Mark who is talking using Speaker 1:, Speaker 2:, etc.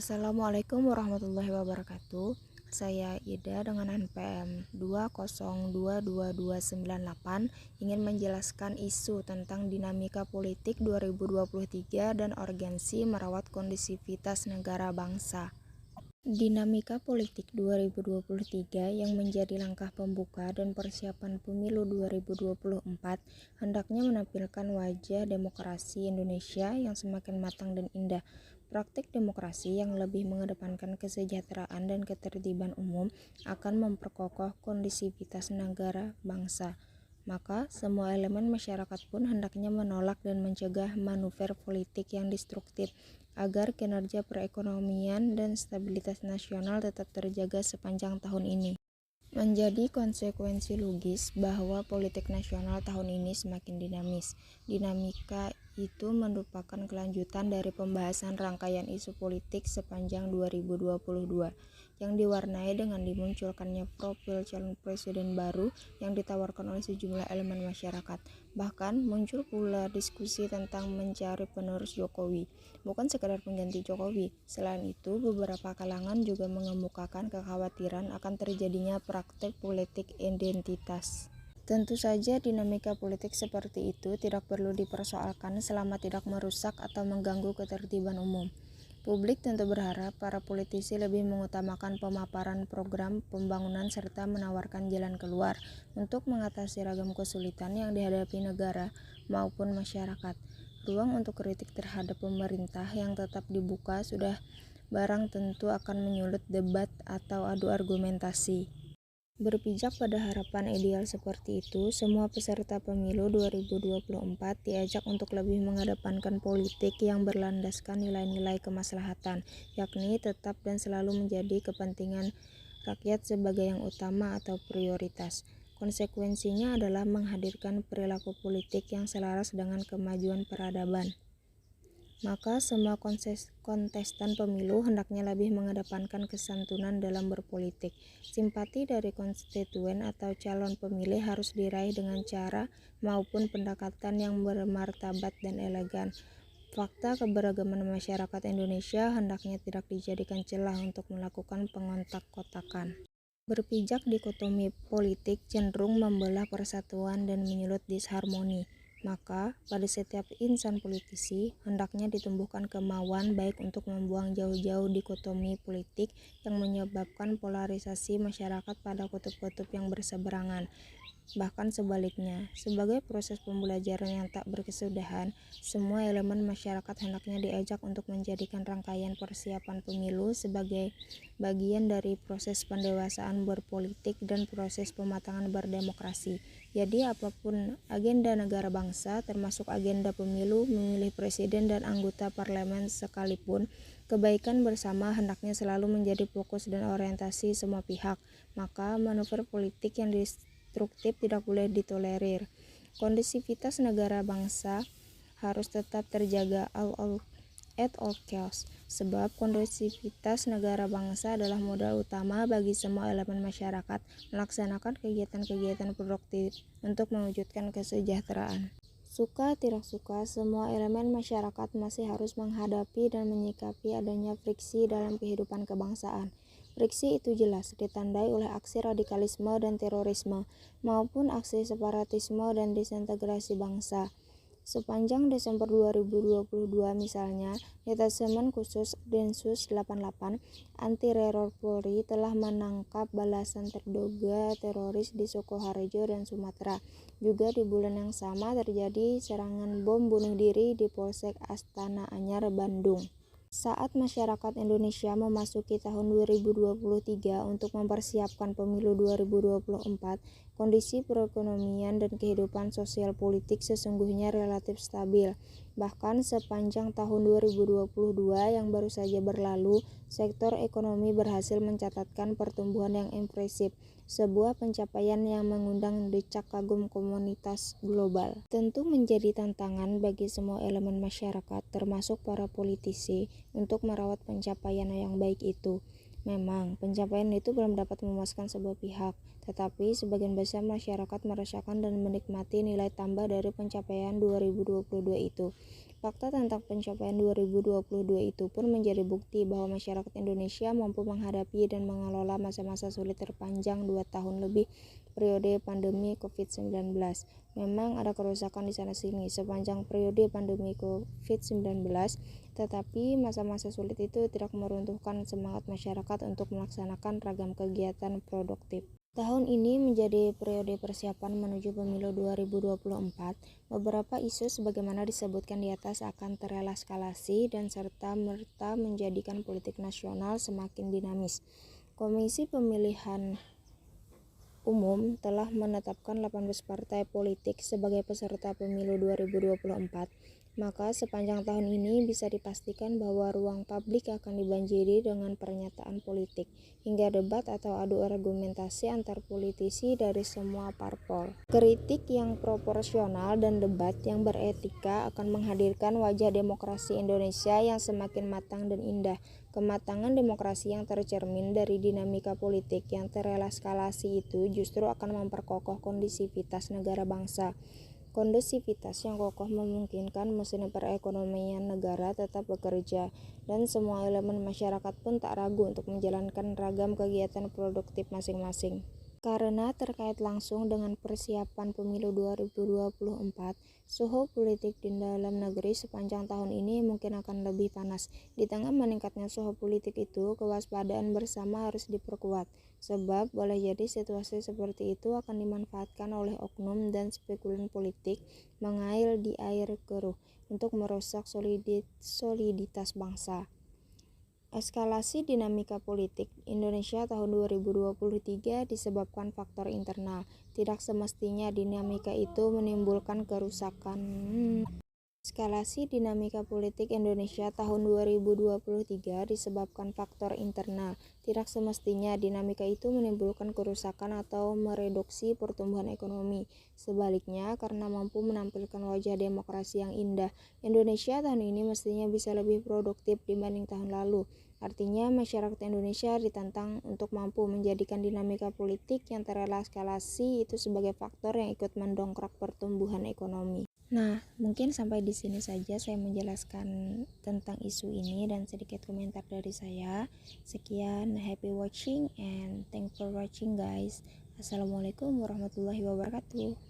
Speaker 1: Assalamualaikum warahmatullahi wabarakatuh. Saya Ida dengan NPM 2022298 ingin menjelaskan isu tentang dinamika politik 2023 dan urgensi merawat kondisivitas negara bangsa. Dinamika politik 2023 yang menjadi langkah pembuka dan persiapan pemilu 2024 hendaknya menampilkan wajah demokrasi Indonesia yang semakin matang dan indah. Praktik demokrasi yang lebih mengedepankan kesejahteraan dan ketertiban umum akan memperkokoh kondisivitas negara bangsa. Maka, semua elemen masyarakat pun hendaknya menolak dan mencegah manuver politik yang destruktif agar kinerja perekonomian dan stabilitas nasional tetap terjaga sepanjang tahun ini. Menjadi konsekuensi logis bahwa politik nasional tahun ini semakin dinamis. Dinamika itu merupakan kelanjutan dari pembahasan rangkaian isu politik sepanjang 2022 yang diwarnai dengan dimunculkannya profil calon presiden baru yang ditawarkan oleh sejumlah elemen masyarakat. Bahkan muncul pula diskusi tentang mencari penerus Jokowi, bukan sekadar pengganti Jokowi. Selain itu, beberapa kalangan juga mengemukakan kekhawatiran akan terjadinya praktek politik identitas. Tentu saja dinamika politik seperti itu tidak perlu dipersoalkan selama tidak merusak atau mengganggu ketertiban umum. Publik tentu berharap para politisi lebih mengutamakan pemaparan program pembangunan serta menawarkan jalan keluar untuk mengatasi ragam kesulitan yang dihadapi negara maupun masyarakat. Ruang untuk kritik terhadap pemerintah yang tetap dibuka sudah barang tentu akan menyulut debat atau adu argumentasi. Berpijak pada harapan ideal seperti itu, semua peserta pemilu 2024 diajak untuk lebih mengedepankan politik yang berlandaskan nilai-nilai kemaslahatan, yakni tetap dan selalu menjadi kepentingan rakyat sebagai yang utama atau prioritas. Konsekuensinya adalah menghadirkan perilaku politik yang selaras dengan kemajuan peradaban. Maka semua kontestan pemilu hendaknya lebih mengedepankan kesantunan dalam berpolitik. Simpati dari konstituen atau calon pemilih harus diraih dengan cara maupun pendekatan yang bermartabat dan elegan. Fakta keberagaman masyarakat Indonesia hendaknya tidak dijadikan celah untuk melakukan pengontak-kotakan. Berpijak dikotomi politik cenderung membelah persatuan dan menyulut disharmoni. Maka, pada setiap insan politisi, hendaknya ditumbuhkan kemauan baik untuk membuang jauh-jauh dikotomi politik yang menyebabkan polarisasi masyarakat pada kutub-kutub yang berseberangan. Bahkan sebaliknya, sebagai proses pembelajaran yang tak berkesudahan, semua elemen masyarakat hendaknya diajak untuk menjadikan rangkaian persiapan pemilu sebagai bagian dari proses pendewasaan berpolitik dan proses pematangan berdemokrasi. Jadi apapun agenda negara bangsa, termasuk agenda pemilu, memilih presiden dan anggota parlemen sekalipun, kebaikan bersama hendaknya selalu menjadi fokus dan orientasi semua pihak. Maka manuver politik yang destruktif tidak boleh ditolerir. Kondisivitas negara bangsa harus tetap terjaga at all costs, sebab kondisivitas negara bangsa adalah modal utama bagi semua elemen masyarakat melaksanakan kegiatan-kegiatan produktif untuk mewujudkan kesejahteraan. Suka tidak suka, semua elemen masyarakat masih harus menghadapi dan menyikapi adanya friksi dalam kehidupan kebangsaan. Friksi itu jelas ditandai oleh aksi radikalisme dan terorisme, maupun aksi separatisme dan disintegrasi bangsa. Sepanjang Desember 2022 misalnya, Detasemen Khusus Densus 88 Anti-Teror Polri telah menangkap belasan terduga teroris di Sukoharjo dan Sumatera. Juga di bulan yang sama terjadi serangan bom bunuh diri di Polsek Astana Anyar, Bandung. Saat masyarakat Indonesia memasuki tahun 2023 untuk mempersiapkan pemilu 2024, kondisi perekonomian dan kehidupan sosial politik sesungguhnya relatif stabil. Bahkan sepanjang tahun 2022 yang baru saja berlalu, sektor ekonomi berhasil mencatatkan pertumbuhan yang impresif, sebuah pencapaian yang mengundang decak kagum komunitas global. Tentu menjadi tantangan bagi semua elemen masyarakat, termasuk para politisi, untuk merawat pencapaian yang baik itu. Memang, pencapaian itu belum dapat memuaskan sebuah pihak, tetapi sebagian besar masyarakat merasakan dan menikmati nilai tambah dari pencapaian 2022 itu. Fakta tentang pencapaian 2022 itu pun menjadi bukti bahwa masyarakat Indonesia mampu menghadapi dan mengelola masa-masa sulit terpanjang 2 tahun lebih periode pandemi COVID-19. Memang ada kerusakan di sana-sini sepanjang periode pandemi COVID-19, tetapi masa-masa sulit itu tidak meruntuhkan semangat masyarakat untuk melaksanakan ragam kegiatan produktif. Tahun ini menjadi periode persiapan menuju pemilu 2024. Beberapa isu sebagaimana disebutkan di atas akan tereskalasi dan serta-merta menjadikan politik nasional semakin dinamis. Komisi Pemilihan Umum telah menetapkan 18 partai politik sebagai peserta pemilu 2024. Maka sepanjang tahun ini bisa dipastikan bahwa ruang publik akan dibanjiri dengan pernyataan politik, hingga debat atau adu argumentasi antar politisi dari semua parpol. Kritik yang proporsional dan debat yang beretika akan menghadirkan wajah demokrasi Indonesia yang semakin matang dan indah. Kematangan demokrasi yang tercermin dari dinamika politik yang tereskalasi itu justru akan memperkokoh kondisivitas negara bangsa. Kondusivitas yang kokoh memungkinkan mesin perekonomian negara tetap bekerja, dan semua elemen masyarakat pun tak ragu untuk menjalankan ragam kegiatan produktif masing-masing. Karena terkait langsung dengan persiapan pemilu 2024, suhu politik di dalam negeri sepanjang tahun ini mungkin akan lebih panas. Di tengah meningkatnya suhu politik itu, kewaspadaan bersama harus diperkuat. Sebab boleh jadi situasi seperti itu akan dimanfaatkan oleh oknum dan spekulan politik mengail di air keruh untuk merusak soliditas bangsa. Eskalasi dinamika politik Indonesia tahun 2023 disebabkan faktor internal. Tidak semestinya dinamika itu menimbulkan kerusakan. Eskalasi dinamika politik Indonesia tahun 2023 disebabkan faktor internal. Tidak semestinya dinamika itu menimbulkan kerusakan atau mereduksi pertumbuhan ekonomi. Sebaliknya, karena mampu menampilkan wajah demokrasi yang indah, Indonesia tahun ini mestinya bisa lebih produktif dibanding tahun lalu. Artinya, masyarakat Indonesia ditantang untuk mampu menjadikan dinamika politik yang tereskalasi itu sebagai faktor yang ikut mendongkrak pertumbuhan ekonomi. Nah, mungkin sampai di sini saja saya menjelaskan tentang isu ini dan sedikit komentar dari saya. Sekian, happy watching and thanks for watching guys. Assalamualaikum warahmatullahi wabarakatuh.